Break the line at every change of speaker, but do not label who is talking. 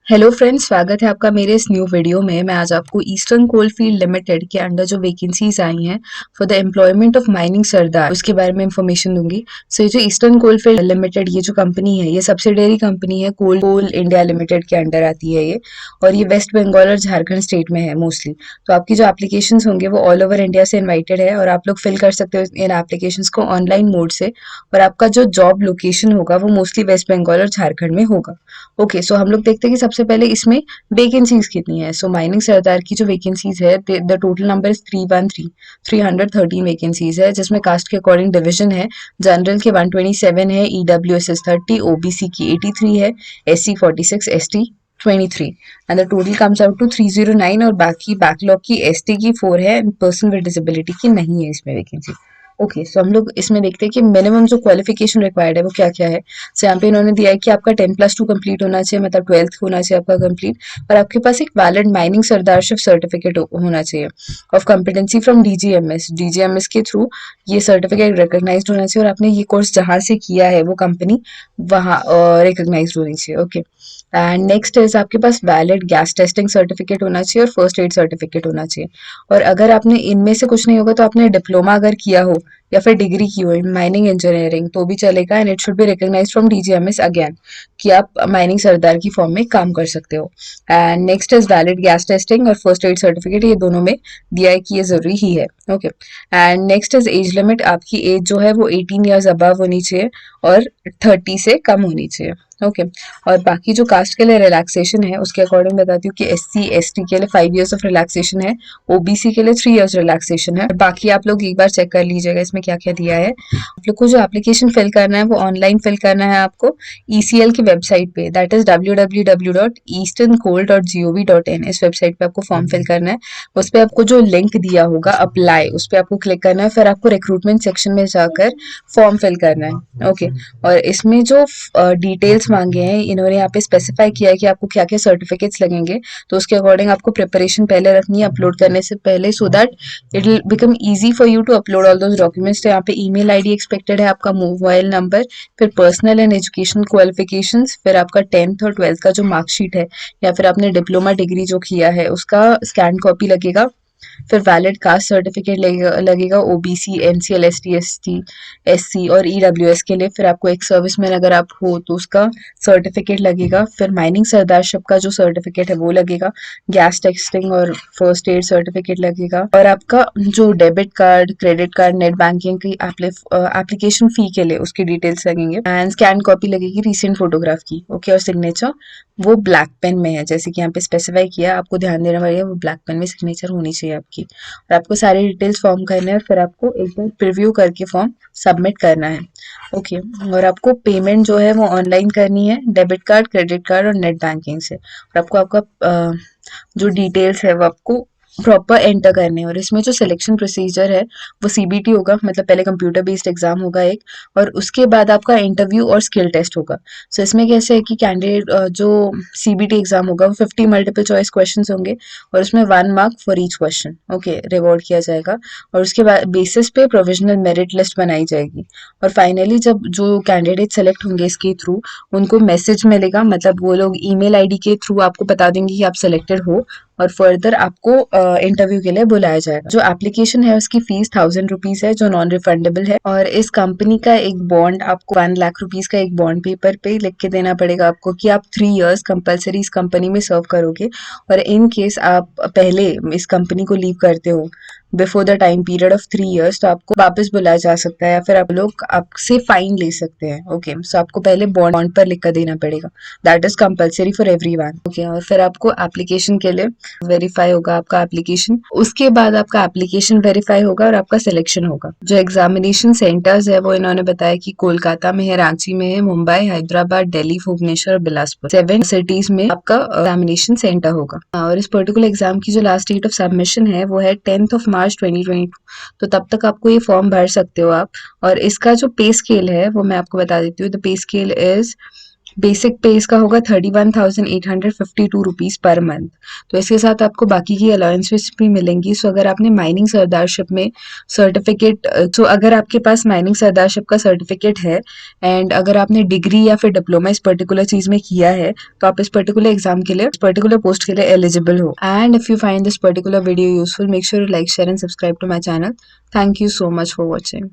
Hello friends, स्वागत है आपका मेरे इस न्यू वीडियो में। मैं आज आपको ईस्टर्न कोलफील्ड लिमिटेड के अंडर जो वैकेंसीज आई हैं for the employment of mining sardar उसके बारे में इंफॉर्मेशन दूंगी। सो ये जो ईस्टर्न कोलफील्ड लिमिटेड ये जो कंपनी है, ये सब्सिडरी कंपनी है, कोल इंडिया लिमिटेड के अंडर आती है ये। और ये वेस्ट बंगाल और झारखंड स्टेट में है मोस्टली। तो आपकी जो एप्लीकेशंस होंगे वो ऑल ओवर इंडिया से इन्वाइटेड है और आप लोग फिल कर सकते हो इन एप्लीकेशंस को ऑनलाइन मोड से। और आपका जो जॉब लोकेशन होगा वो मोस्टली वेस्ट बंगाल और झारखंड में होगा। ओके, सो हम लोग देखते हैं कि सबसे पहले इसमें वैकेंसीज कितनी है। सो माइनिंग सरदार की जो वैकेंसीज है, the total number is 313 vacancies है, जिसमें कास्ट के अकॉर्डिंग डिवीजन है। जनरल के 127 है, EWS 30, OBC की 83 है, SC 46, ST 23 and the total comes out to 309। और बाकी बैकलॉग की ST की 4 है, पर्सन विद डिसेबिलिटी की नहीं है इसमें वैकेंसी। ओके, सो हम लोग इसमें देखते हैं कि मिनिमम जो क्वालिफिकेशन रिक्वायर्ड है वो क्या क्या है। सो यहाँ पे इन्होंने दिया है कि आपका 10+2 कंप्लीट होना चाहिए, मतलब 12th होना चाहिए आपका कंप्लीट। और आपके पास एक वैलिड माइनिंग सरदारशिप सर्टिफिकेट होना चाहिए ऑफ कॉम्पिटेंसी फ्रॉम डीजीएमएस के थ्रू ये सर्टिफिकेट रिकॉग्नाइज्ड होना चाहिए। और आपने ये कोर्स जहाँ से किया है वो कंपनी वहाँ रिकॉग्नाइज्ड होनी चाहिए। ओके, एंड नेक्स्ट इज आपके पास वैलिड गैस टेस्टिंग सर्टिफिकेट होना चाहिए और फर्स्ट एड सर्टिफिकेट होना चाहिए। और अगर आपने इनमें से कुछ नहीं होगा तो आपने डिप्लोमा अगर किया हो या फिर डिग्री की हो इन माइनिंग इंजीनियरिंग तो भी चलेगा। And it should be recognised from DGMS again कि आप माइनिंग सरदार की फॉर्म में काम कर सकते हो। And next is valid gas testing और फर्स्ट एड सर्टिफिकेट, ये दोनों में दिया है कि ये जरूरी ही है। Okay, and next is age limit. आपकी एज जो है वो 18 ईयर्स अबव होनी चाहिए और 30 से कम होनी चाहिए। ओके, और बाकी जो कास्ट के लिए रिलैक्सेशन है उसके अकॉर्डिंग बताती हूँ कि SC ST के लिए 5 इयर्स ऑफ रिलैक्सेशन है, OBC के लिए 3 इयर्स रिलैक्सेशन है। बाकी आप लोग एक बार चेक कर लीजिएगा इसमें क्या क्या दिया है। आप लोग को जो एप्लीकेशन फिल करना है वो ऑनलाइन फिल करना है आपको ECL की वेबसाइट पे, दैट इज www.easterncoal.gov.in। इस वेबसाइट पे आपको फॉर्म फिल करना है। उस पर आपको जो लिंक दिया होगा अप्लाई, उस पर आपको क्लिक करना है। फिर आपको रिक्रूटमेंट सेक्शन में जाकर फॉर्म फिल करना है। ओके, और इसमें जो डिटेल्स मांगे हैं इन्होंने यहाँ पे स्पेसिफाई किया है कि आपको क्या क्या सर्टिफिकेट्स लगेंगे। तो उसके अकॉर्डिंग आपको प्रिपरेशन पहले रखनी है अपलोड करने से पहले, so that it will become easy for you to upload all those documents. तो यहाँ पे ईमेल आईडी एक्सपेक्टेड है, आपका मोबाइल नंबर, फिर पर्सनल एंड एजुकेशनल क्वालिफिकेशंस, फिर आपका 10th और 12th का जो मार्कशीट है या फिर आपने डिप्लोमा डिग्री जो किया है उसका स्कैन कॉपी लगेगा। फिर वैलिड कास्ट सर्टिफिकेट लगेगा OBC NCL ST SC और EWS के लिए। फिर आपको एक सर्विसमैन अगर आप हो तो उसका सर्टिफिकेट लगेगा। फिर माइनिंग सरदारशिप का जो सर्टिफिकेट है वो लगेगा। गैस टेस्टिंग और फर्स्ट एड सर्टिफिकेट लगेगा। और आपका जो debit card, credit card, net banking की एप्लीकेशन फी के लिए उसकी डिटेल्स लगेंगे। एंड स्कैन कॉपी लगेगी रिसेंट फोटोग्राफ की। ओके, और सिग्नेचर वो ब्लैक पेन में है, जैसे कि यहाँ पे स्पेसिफाई किया, आपको ध्यान देना पड़ेगा वो ब्लैक पेन में सिग्नेचर होनी चाहिए आपकी। और आपको सारी डिटेल्स फॉर्म करने हैं, फिर आपको एक बार प्रीव्यू करके फॉर्म सबमिट करना है। ओके, और आपको पेमेंट जो है वो ऑनलाइन करनी है, डेबिट कार्ड, क्रेडिट कार्ड और नेट बैंकिंग से। और आपको आपका जो डिटेल्स है वो आपको प्रॉपर एंटर करने हैं। और इसमें जो सिलेक्शन प्रोसीजर है वो CBT होगा, मतलब पहले कंप्यूटर बेस्ड एग्जाम होगा एक, और उसके बाद आपका इंटरव्यू और स्किल टेस्ट होगा। सो इसमें कैसे है कि कैंडिडेट जो CBT एग्जाम होगा वो 50 मल्टीपल चॉइस क्वेश्चंस होंगे और उसमें 1 mark for each question okay reward किया जाएगा। और उसके बाद बेसिस पे प्रोविजनल मेरिट लिस्ट बनाई जाएगी। और फाइनली जब जो कैंडिडेट सेलेक्ट होंगे इसके थ्रू उनको मैसेज मिलेगा, मतलब वो लोग ईमेल आईडी के थ्रू आपको बता देंगे कि आप सेलेक्टेड हो और फर्दर आपको इंटरव्यू के लिए बुलाया जाएगा। जो एप्लीकेशन है उसकी फीस 1000 रुपीज है, जो नॉन रिफंडेबल है। और इस कंपनी का एक बॉन्ड आपको 1 लाख रुपीज का एक बॉन्ड पेपर पे लिख के देना पड़ेगा आपको कि आप 3 इयर्स कंपलसरी इस कंपनी में सर्व करोगे। और इन केस आप पहले इस कंपनी को लीव करते हो before the time period of 3 years तो आपको वापस बुलाया जा सकता है या फिर आप लोग आपसे फाइन ले सकते हैं। ओके, सो आपको पहले बॉन्ड पर लिख कर देना पड़ेगा, that is compulsory for everyone. Okay, और फिर आपको एप्लीकेशन के लिए वेरीफाई होगा आपका एप्लीकेशन, उसके बाद आपका एप्लीकेशन वेरीफाई होगा और आपका सिलेक्शन होगा। जो एग्जामिनेशन सेंटर्स है वो इन्होंने बताया कि कोलकाता में है, रांची में है, मुंबई, हैदराबाद, दिल्ली, भुवनेश्वर, बिलासपुर, 7 सिटीज में आपका एग्जामिनेशन सेंटर होगा। और इस पर्टिकुलर एग्जाम की जो लास्ट डेट ऑफ सबमिशन है वो है 10th of March 2022। तो तब तक आपको ये फॉर्म भर सकते हो आप। और इसका जो पे स्केल है वो मैं आपको बता देती हूँ। The pay scale is basic पे इसका होगा 31,852 रुपीज़ पर मंथ। तो इसके साथ आपको बाकी की अलाउंसेस भी मिलेंगी। सो अगर आपने माइनिंग सरदारशिप में सर्टिफिकेट सो अगर आपके पास माइनिंग सरदारशिप का सर्टिफिकेट है एंड अगर आपने डिग्री या फिर डिप्लोमा इस पर्टिकुलर चीज़ में किया है तो आप इस पर्टिकुलर एग्जाम के लिए, इस पर्टिकुलर पोस्ट के लिए एलिजिबल हो। And if you find this particular video useful, make sure to like, share and subscribe to my channel. Thank you so much for watching.